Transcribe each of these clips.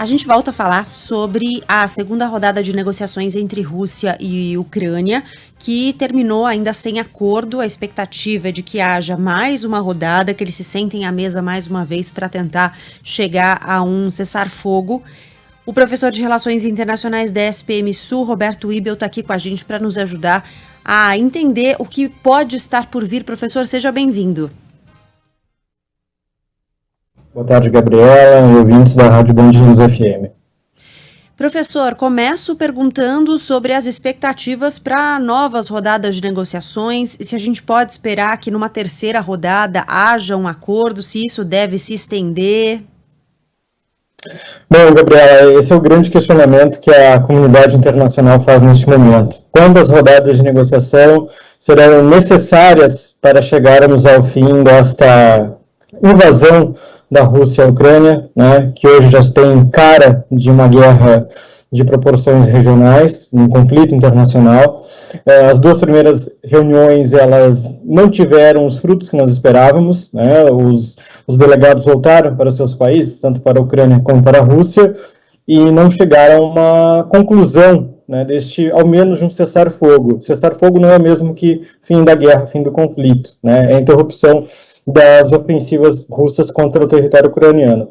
A gente volta a falar sobre a segunda rodada de negociações entre Rússia e Ucrânia, que terminou ainda sem acordo. A expectativa é de que haja mais uma rodada, que eles se sentem à mesa mais uma vez para tentar chegar a um cessar-fogo. O professor de Relações Internacionais da SPM Sul, Roberto Ibel, está aqui com a gente para nos ajudar a entender o que pode estar por vir. Professor, seja bem-vindo. Boa tarde, Gabriela e ouvintes da Rádio Band News FM. Professor, começo perguntando sobre as expectativas para novas rodadas de negociações, se a gente pode esperar que numa terceira rodada haja um acordo, se isso deve se estender. Bom, Gabriela, esse é o grande questionamento que a comunidade internacional faz neste momento. Quantas rodadas de negociação serão necessárias para chegarmos ao fim desta invasão da Rússia à Ucrânia, né, que hoje já tem cara de uma guerra de proporções regionais, um conflito internacional. As duas primeiras reuniões, elas não tiveram os frutos que nós esperávamos, né, os delegados voltaram para os seus países, tanto para a Ucrânia como para a Rússia, e não chegaram a uma conclusão, né, ao menos de um cessar-fogo. Cessar-fogo não é o mesmo que fim da guerra, fim do conflito, né, é a interrupção das ofensivas russas contra o território ucraniano.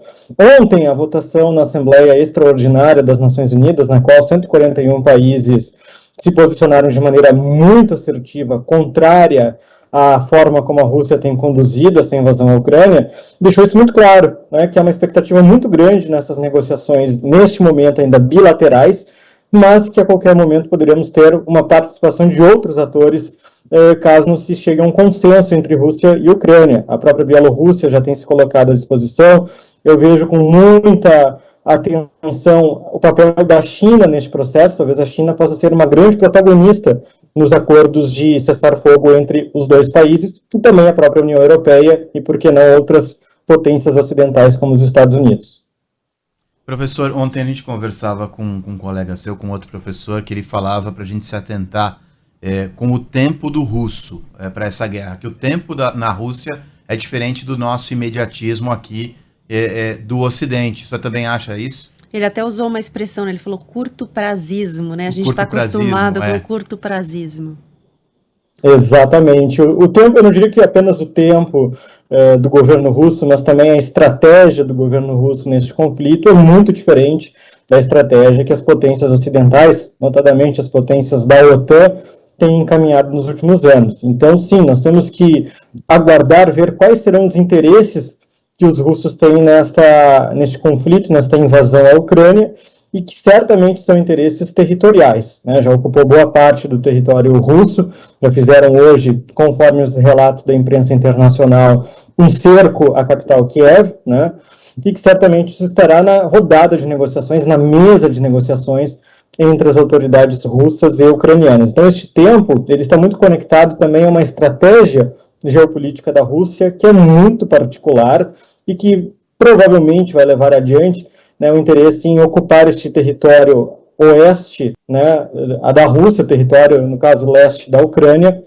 Ontem, a votação na Assembleia Extraordinária das Nações Unidas, na qual 141 países se posicionaram de maneira muito assertiva, contrária à forma como a Rússia tem conduzido essa invasão à Ucrânia, deixou isso muito claro, né, que há uma expectativa muito grande nessas negociações, neste momento ainda bilaterais, mas que a qualquer momento poderíamos ter uma participação de outros atores caso não se chegue a um consenso entre Rússia e Ucrânia. A própria Bielorrússia já tem se colocado à disposição. Eu vejo com muita atenção o papel da China neste processo. Talvez a China possa ser uma grande protagonista nos acordos de cessar-fogo entre os dois países, e também a própria União Europeia e, por que não, outras potências ocidentais como os Estados Unidos. Professor, ontem a gente conversava com um colega seu, com outro professor, que ele falava para a gente se atentar com o tempo do russo para essa guerra, que o tempo na Rússia é diferente do nosso imediatismo aqui do Ocidente. O senhor também acha isso? Ele até usou uma expressão, né? Ele falou curto prazismo, né? A gente está acostumado com o curto prazismo. Exatamente. O tempo, eu não diria que é apenas o tempo do governo russo, mas também a estratégia do governo russo neste conflito é muito diferente da estratégia que as potências ocidentais, notadamente as potências da OTAN, têm encaminhado nos últimos anos. Então, sim, nós temos que aguardar, ver quais serão os interesses que os russos têm neste conflito, nesta invasão à Ucrânia, e que certamente são interesses territoriais, né? Já ocupou boa parte do território russo, já fizeram hoje, conforme os relatos da imprensa internacional, um cerco à capital Kiev, né? E que certamente isso estará na rodada de negociações, na mesa de negociações entre as autoridades russas e ucranianas. Então, este tempo, ele está muito conectado também a uma estratégia geopolítica da Rússia, que é muito particular e que provavelmente vai levar adiante, né, o interesse em ocupar este território oeste, né, a da Rússia, território, no caso, leste da Ucrânia,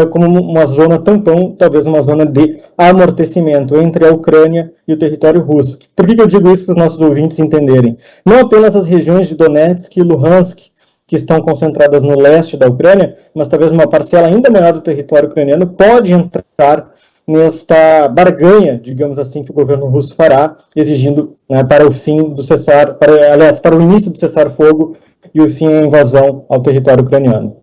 como uma zona tampão, talvez uma zona de amortecimento entre a Ucrânia e o território russo. Por que eu digo isso para os nossos ouvintes entenderem? Não apenas as regiões de Donetsk e Luhansk, que estão concentradas no leste da Ucrânia, mas talvez uma parcela ainda maior do território ucraniano pode entrar nesta barganha, digamos assim, que o governo russo fará, exigindo, né, para o fim do para o início do cessar-fogo e o fim da invasão ao território ucraniano.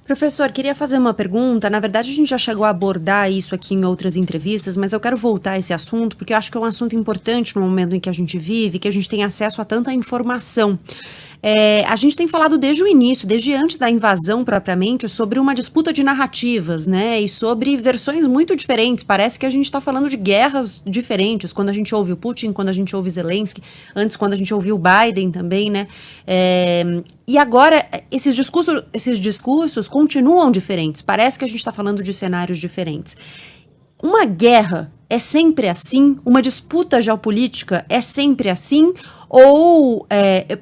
Professor, queria fazer uma pergunta. Na verdade, a gente já chegou a abordar isso aqui em outras entrevistas, mas eu quero voltar a esse assunto, porque eu acho que é um assunto importante no momento em que a gente vive, que a gente tem acesso a tanta informação. A gente tem falado desde o início, desde antes da invasão propriamente, sobre uma disputa de narrativas, né, e sobre versões muito diferentes. Parece que a gente está falando de guerras diferentes, quando a gente ouve o Putin, quando a gente ouve Zelensky, antes quando a gente ouviu o Biden também, né, e agora esses discursos continuam diferentes, parece que a gente está falando de cenários diferentes. uma guerra é sempre assim? Uma disputa geopolítica é sempre assim? Ou,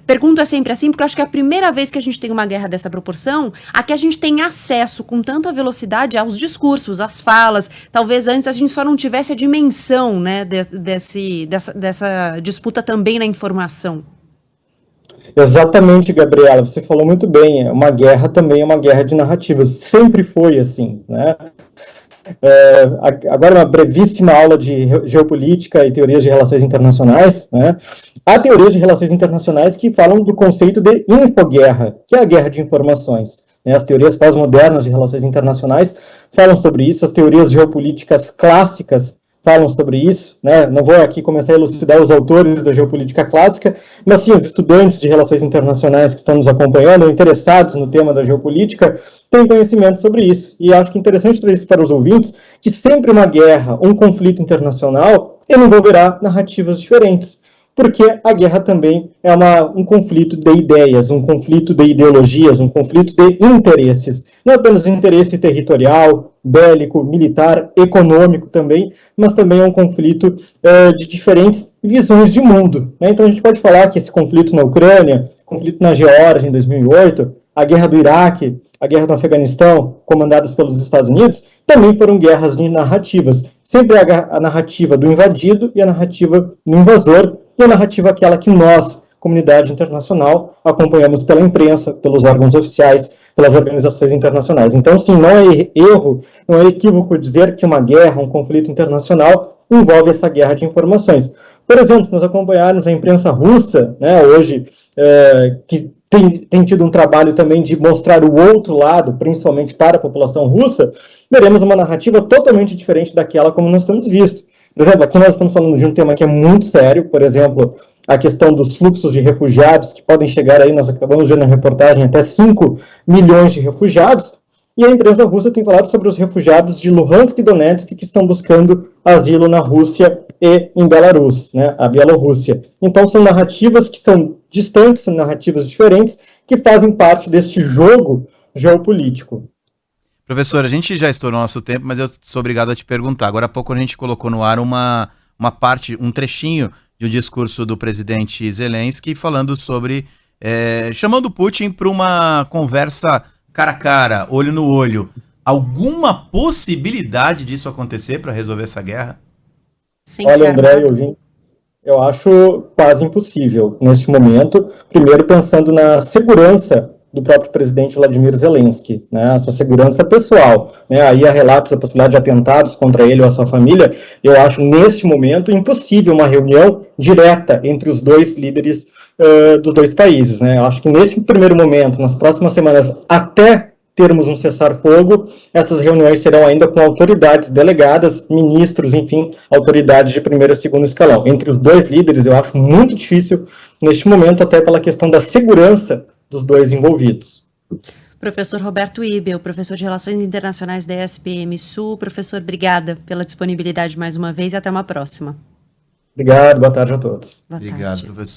pergunto é sempre assim, porque eu acho que é a primeira vez que a gente tem uma guerra dessa proporção, a que a gente tem acesso com tanta velocidade aos discursos, às falas. Talvez antes a gente só não tivesse a dimensão, né, dessa disputa também na informação. Exatamente, Gabriela, você falou muito bem, uma guerra também é uma guerra de narrativas, sempre foi assim, né? Agora uma brevíssima aula de geopolítica e teorias de relações internacionais, né? Há teorias de relações internacionais que falam do conceito de infoguerra, que é a guerra de informações, né? As teorias pós-modernas de relações internacionais falam sobre isso, as teorias geopolíticas clássicas falam sobre isso, né? Não vou aqui começar a elucidar os autores da geopolítica clássica, mas sim, os estudantes de relações internacionais que estão nos acompanhando, interessados no tema da geopolítica, têm conhecimento sobre isso. E acho que é interessante trazer isso para os ouvintes, que sempre uma guerra, um conflito internacional, ele envolverá narrativas diferentes. Porque a guerra também é um conflito de ideias, um conflito de ideologias, um conflito de interesses. Não apenas de interesse territorial, bélico, militar, econômico também, mas também é um conflito de diferentes visões de mundo, né? Então a gente pode falar que esse conflito na Ucrânia, conflito na Geórgia em 2008, a guerra do Iraque, a guerra do Afeganistão, comandadas pelos Estados Unidos, também foram guerras de narrativas. Sempre a narrativa do invadido e a narrativa do invasor, e a narrativa aquela que nós, comunidade internacional, acompanhamos pela imprensa, pelos órgãos oficiais, pelas organizações internacionais. Então, sim, não é erro, não é equívoco dizer que uma guerra, um conflito internacional, envolve essa guerra de informações. Por exemplo, nós acompanharmos a imprensa russa, né, hoje, que tem tido um trabalho também de mostrar o outro lado, principalmente para a população russa, veremos uma narrativa totalmente diferente daquela como nós temos visto. Por exemplo, aqui nós estamos falando de um tema que é muito sério, por exemplo, a questão dos fluxos de refugiados, que podem chegar aí, nós acabamos de ver na reportagem, até 5 milhões de refugiados, e a imprensa russa tem falado sobre os refugiados de Luhansk e Donetsk que estão buscando asilo na Rússia e em Belarus, né, a Bielorrússia. Então são narrativas que são distantes, são narrativas diferentes, que fazem parte deste jogo geopolítico. Professor, a gente já estourou nosso tempo, mas eu sou obrigado a te perguntar. Agora há pouco a gente colocou no ar uma parte, um trechinho de um discurso do presidente Zelensky falando sobre, chamando Putin para uma conversa cara a cara, olho no olho. Alguma possibilidade disso acontecer para resolver essa guerra? Olha, André, eu acho quase impossível neste momento, primeiro pensando na segurança do próprio presidente Vladimir Zelensky, né, a sua segurança pessoal, né, aí há relatos da possibilidade de atentados contra ele ou a sua família. Eu acho neste momento impossível uma reunião direta entre os dois líderes dos dois países, né. Eu acho que neste primeiro momento, nas próximas semanas, até termos um cessar-fogo, essas reuniões serão ainda com autoridades delegadas, ministros, enfim, autoridades de primeiro e segundo escalão. Entre os dois líderes, eu acho muito difícil neste momento, até pela questão da segurança dos dois envolvidos. Professor Roberto Ibel, professor de Relações Internacionais da ESPM Sul. Professor, obrigada pela disponibilidade mais uma vez e até uma próxima. Obrigado, boa tarde a todos. Obrigado, professor.